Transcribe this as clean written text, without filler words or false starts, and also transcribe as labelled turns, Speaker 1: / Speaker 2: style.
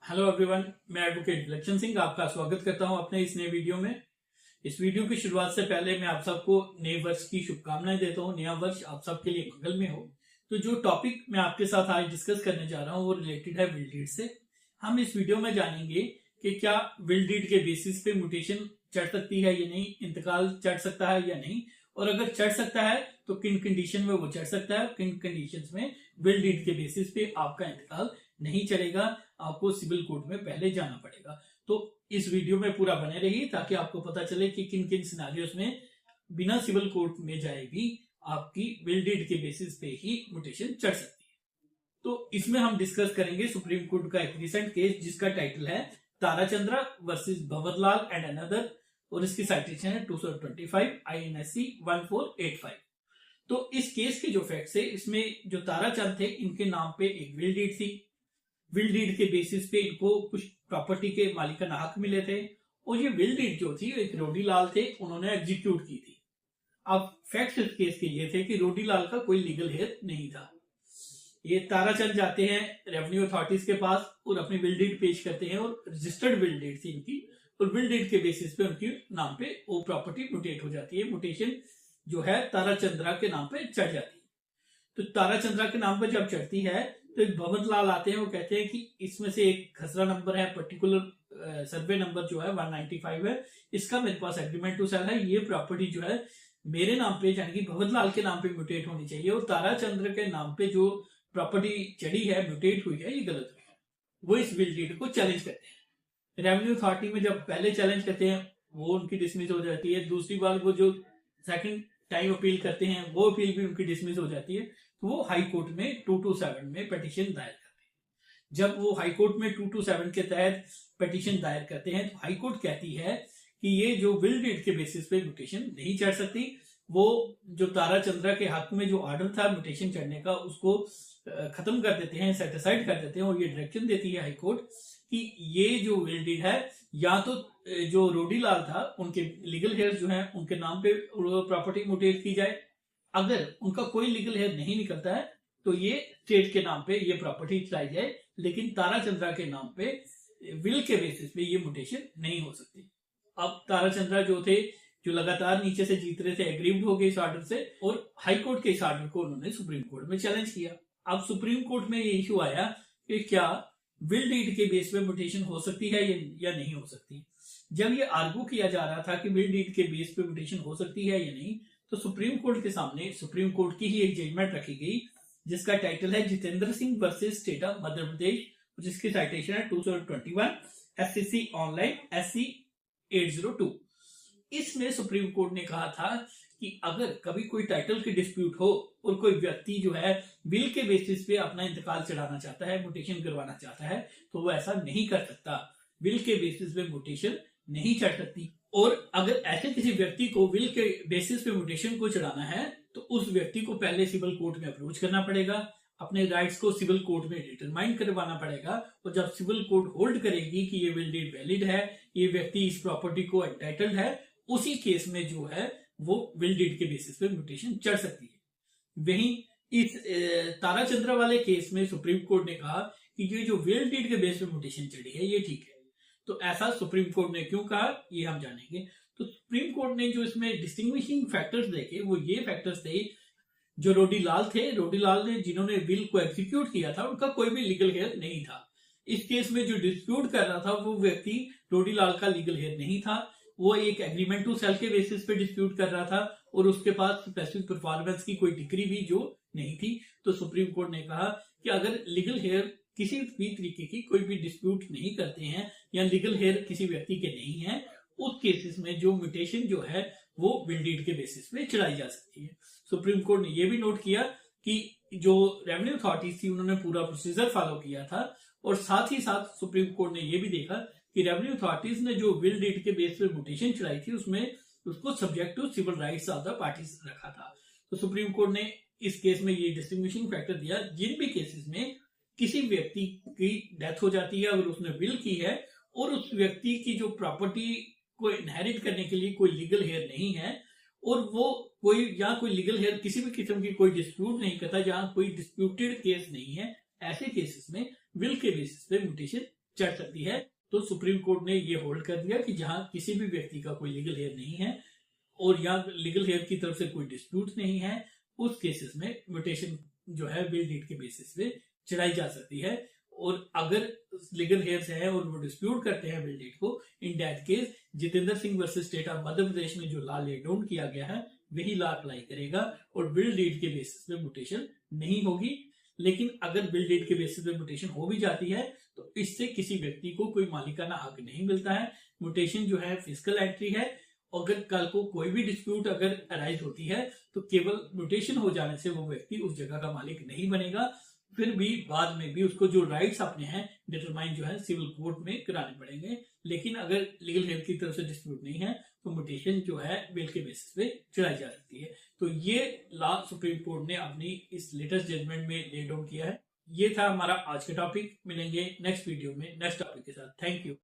Speaker 1: Hello everyone, मैं advocate लक्षण सिंह आपका स्वागत करता हूं अपने इस नए वीडियो में। इस वीडियो की शुरुआत से पहले मैं आप सबको नए वर्ष की शुभकामनाएं देता हूं। नया वर्ष आप सबके लिए मंगल में हो। तो जो टॉपिक मैं आपके साथ आज डिस्कस करने जा रहा हूं वो रिलेटेड है विल डीड से। हम इस वीडियो में जानेंगे कि क्या विल डीड के बेसिस पे म्यूटेशन चढ़ सकती है या नहीं, इंतकाल चढ़ सकता है या नहीं, और अगर चढ़ सकता है तो किन कंडीशन में वो चढ़ सकता है, किन कंडीशंस में विल डीड के बेसिस पे आपका इंतकाल नहीं चलेगा, आपको सिविल कोर्ट में पहले जाना पड़ेगा। तो इस वीडियो में पूरा बने रहिए ताकि आपको पता चले कि किन किन सिनेरियोस में बिना सिविल कोर्ट में जाए भी आपकी विल डीड के बेसिस पे ही म्यूटेशन चढ़ सकती है। तो इसमें हम डिस्कस करेंगे सुप्रीम कोर्ट का एक रिसेंट केस जिसका टाइटल है ताराचंद्रा वर्सेस भंवरलाल एंड अनदर, और इसकी साइटेशन है 225 INSC 1485। तो इस केस के जो फैक्ट्स है, इसमें जो ताराचंद थे इनके नाम पे एक विल डीड थी। विल डीड के बेसिस पे इनको कुछ प्रॉपर्टी के मालिकाना हक मिले थे, और ये विल डीड जो थी एक रोडीलाल थे, उन्होंने एग्जीक्यूट की थी। अब फैक्ट्स इस केस के ये थे कि रोडीलाल का कोई लीगल हेयर नहीं था। ये ताराचंद जाते हैं रेवेन्यू अथॉरिटीज के पास और अपनी विल डीड पेश करते हैं, और रजिस्टर्ड विल डीड थी इनकी, और विल डीड के बेसिस पे उनके नाम पे वो प्रॉपर्टी म्यूटेट हो जाती है। म्यूटेशन जो है ताराचंद्रा के नाम पे चढ़ जाती है। तो ताराचंद्रा के नाम पे जब चढ़ती है तो एक भंवरलाल आते हैं, वो कहते हैं कि इसमें से एक खसरा नंबर है, पर्टिकुलर सर्वे नंबर जो है 195 है, इसका मेरे पास एग्रीमेंट टू सेल है, ये प्रॉपर्टी जो है मेरे नाम पे यानी कि भंवरलाल के नाम पे म्यूटेट होनी चाहिए, और ताराचंद्र के नाम पे जो प्रॉपर्टी चढ़ी है, म्यूटेट हुई है, ये गलत हुई है। वो इस विल डीड को चैलेंज करते हैं। रेवेन्यू अथॉरिटी में जब पहले चैलेंज करते हैं वो उनकी डिसमिस हो जाती है। दूसरी बार वो जो सेकंड टाइम अपील करते हैं वो अपील भी उनकी डिसमिस हो जाती है। तो वो हाई कोर्ट में 227 में पिटीशन दायर करते हैं। जब वो हाई कोर्ट में 227 के तहत पिटीशन दायर करते हैं तो हाई कोर्ट कहती है कि ये जो विल डीड के बेसिस पे म्यूटेशन नहीं चढ़ सकती। वो जो ताराचंद्रा के हक में जो ऑर्डर था म्यूटेशन चढ़ने का उसको खत्म कर देते हैं, सेटिसाइड कर देते हैं, और ये डायरेक्शन देती है हाई कोर्ट कि ये जो विल डीड है या तो जो रोडीलाल था उनके लीगल हेयर जो है उनके नाम पे प्रॉपर्टी म्यूटेट की जाए। अगर उनका कोई लीगल हेयर नहीं निकलता है तो ये स्टेट के नाम पे ये प्रॉपर्टी चलाई जाए, लेकिन ताराचंद्रा के नाम पे विल के बेसिस पे ये म्यूटेशन नहीं हो सकती। अब ताराचंद्रा जो थे, जो लगातार नीचे से जीत रहे थे, एग्रीव्ड हो गए इस ऑर्डर से, और हाई कोर्ट के इस ऑर्डर को उन्होंने सुप्रीम कोर्ट में चैलेंज किया। अब सुप्रीम कोर्ट में ये इशू आया कि क्या विल डीड के बेस पे म्यूटेशन हो सकती है या नहीं हो सकती। जब ये आर्गू किया जा रहा था कि विल डीड के बेस पे म्यूटेशन हो सकती है या नहीं, तो सुप्रीम कोर्ट के सामने सुप्रीम कोर्ट की ही एक जजमेंट रखी गई जिसका टाइटल है Jitendra Singh versus state of Madhya Pradesh, जिसकी साइटेशन है 221 SCC ऑनलाइन SC 802। इसमें सुप्रीम कोर्ट ने कहा था कि अगर कभी कोई टाइटल की डिस्प्यूट हो और कोई व्यक्ति जो है विल के बेसिस पे अपना इंतकाल चढ़ाना चाहता है, म्यूटेशन करवाना चाहता है, तो वो ऐसा नहीं कर सकता। विल के बेसिस पे म्यूटेशन नहीं चढ़ सकती। और अगर ऐसे किसी व्यक्ति को विल के बेसिस पे म्यूटेशन को चढ़ाना है तो उस व्यक्ति को पहले सिविल कोर्ट में अप्रोच करना पड़ेगा, अपने राइट्स को सिविल कोर्ट में डिटरमाइन करवाना पड़ेगा, और जब सिविल कोर्ट होल्ड करेगी कि ये विल डीड वैलिड है, ये व्यक्ति इस प्रॉपर्टी को एंटाइटल्ड है, उसी केस में जो है वो विल डीड के बेसिस पे म्यूटेशन चढ़ सकती है। वहीं इस ताराचंद्रा वाले केस में सुप्रीम कोर्ट ने कहा कि ये जो विल डीड के बेस पे म्यूटेशन चढ़ी है ये ठीक है। तो ऐसा सुप्रीम कोर्ट ने क्यों कहा ये हम जानेंगे। तो सुप्रीम कोर्ट ने जो इसमें डिस्टिंग्विशिंग फैक्टर्स देखे वो ये फैक्टर्स थे, जो रोडीलाल थे, रोडीलाल ने जिन्होंने विल को एग्जीक्यूट किया था उनका कोई भी लीगल हेयर नहीं था। इस केस में जो डिस्प्यूट कर रहा था वो व्यक्ति रोडीलाल का लीगल हेयर नहीं था, वो एक एग्रीमेंट टू सेल के बेसिस पे डिस्प्यूट कर रहा था, और उसके पास स्पेसिफिक परफॉर्मेंस की कोई डिग्री भी जो नहीं थी। तो सुप्रीम कोर्ट ने कहा कि अगर लीगल हेयर किसी भी तरीके की कोई भी डिस्प्यूट नहीं करते हैं या लीगल हेयर किसी व्यक्ति के नहीं है, उस केसेस में जो म्यूटेशन जो है वो विल डीड के बेसिस पे चढ़ाई जा सकती है। सुप्रीम कोर्ट ने यह भी नोट किया कि जो रेवेन्यू अथॉरिटीज थी उन्होंने पूरा प्रोसीजर फॉलो किया था, और साथ ही साथ सुप्रीम कोर्ट ने यह भी देखा कि रेवेन्यू अथॉरिटीज ने जो विल डीड के बेस पे म्यूटेशन चढ़ाई थी उसमें उसको subject to civil rights of the parties रखा था। तो सुप्रीम कोर्ट ने इस केस में ये डिस्टिंग्विशिंग फैक्टर दिया, जिन भी केसेस में किसी व्यक्ति की डेथ हो जाती है अगर उसने विल की है और उस व्यक्ति की जो प्रॉपर्टी को इनहेरिट करने के लिए कोई लीगल हेयर नहीं है, और वो कोई जहां कोई लीगल हेयर किसी भी किस्म की कोई डिस्प्यूट नहीं करता, जहां कोई डिस्प्यूटेड केस नहीं है, ऐसे केसेस में विल के बेसिस पे म्यूटेशन चढ़ सकती है। तो सुप्रीम कोर्ट ने ये होल्ड कर दिया कि जहां किसी भी व्यक्ति का कोई लीगल हेयर नहीं है और यहाँ लीगल हेयर की तरफ से कोई डिस्प्यूट नहीं है, उस केसेस में म्यूटेशन जो है विल डीड के बेसिस पे चढ़ाई जा सकती है। और अगर लीगल हेयर्स है और वो डिस्प्यूट करते हैं विल डीड को, in that case Jitendra Singh versus state of Madhya Pradesh में जो लॉ लेट डाउन किया गया है वही लॉ अप्लाई करेगा और विल डीड के बेसिस पे म्यूटेशन नहीं होगी। लेकिन अगर विल डीड के बेसिस पे म्यूटेशन हो भी जाती है तो इससे किसी व्यक्ति को कोई मालिकाना हक नहीं मिलता है। म्यूटेशन जो है फिजिकल एंट्री है। अगर कल को कोई भी डिस्प्यूट अगर अराइज होती है तो केवल म्यूटेशन हो जाने से वो व्यक्ति उस जगह का मालिक नहीं बनेगा, फिर भी बाद में भी उसको जो राइट्स अपने हैं डिटरमाइन जो है सिविल कोर्ट में कराने पड़ेंगे। लेकिन अगर लीगल हेयर की तरफ से डिस्प्यूट नहीं है तो म्यूटेशन जो है विल के बेसिस पे चढ़ाई जा सकती है। तो ये लॉ सुप्रीम कोर्ट ने अपनी इस लेटेस्ट जजमेंट में ले डाउन किया है। ये था हमारा आज का टॉपिक। मिलेंगे नेक्स्ट वीडियो में नेक्स्ट टॉपिक के साथ। Thank you.